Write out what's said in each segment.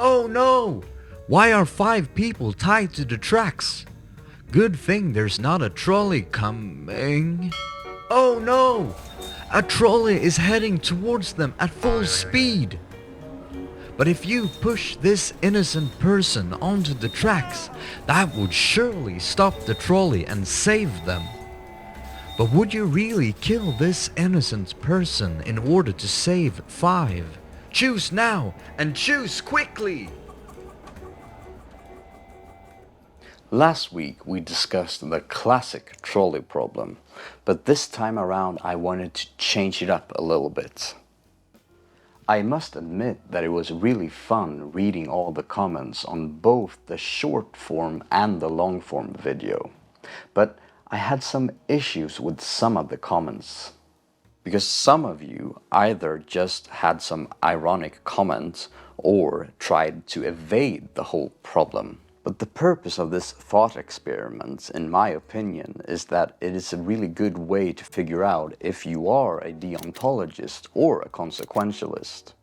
Oh no! Why are 5 people tied to the tracks? Good thing there's not a trolley coming. Oh no! A trolley is heading towards them at full speed. But if you push this innocent person onto the tracks, that would surely stop the trolley and save them. But would you really kill this innocent person in order to save 5? Choose now and choose quickly! Last week we discussed the classic trolley problem, but this time around I wanted to change it up a little bit. I must admit that it was really fun reading all the comments on both the short form and the long form video, but I had some issues with some of the comments. Because some of you either just had some ironic comments or tried to evade the whole problem. But the purpose of this thought experiment, in my opinion, is that it is a really good way to figure out if you are a deontologist or a consequentialist.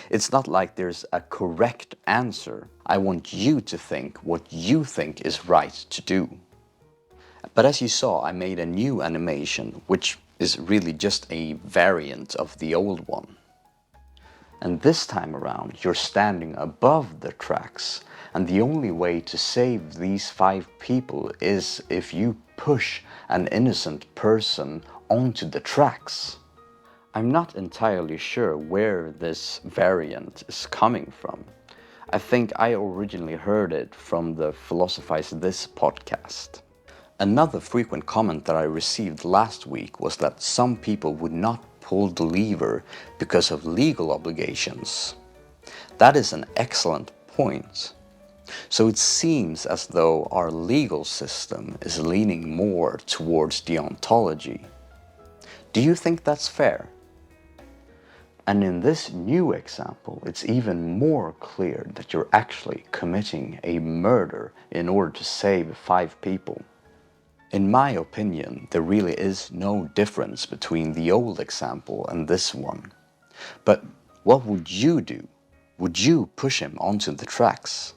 It's not like there's a correct answer. I want you to think what you think is right to do. But as you saw, I made a new animation, which is really just a variant of the old one. And this time around, you're standing above the tracks, and the only way to save these 5 people is if you push an innocent person onto the tracks. I'm not entirely sure where this variant is coming from. I think I originally heard it from the Philosophize This podcast. Another frequent comment that I received last week was that some people would not pull the lever because of legal obligations. That is an excellent point. So it seems as though our legal system is leaning more towards deontology. Do you think that's fair? And in this new example, it's even more clear that you're actually committing a murder in order to save 5 people. In my opinion, there really is no difference between the old example and this one. But what would you do? Would you push him onto the tracks?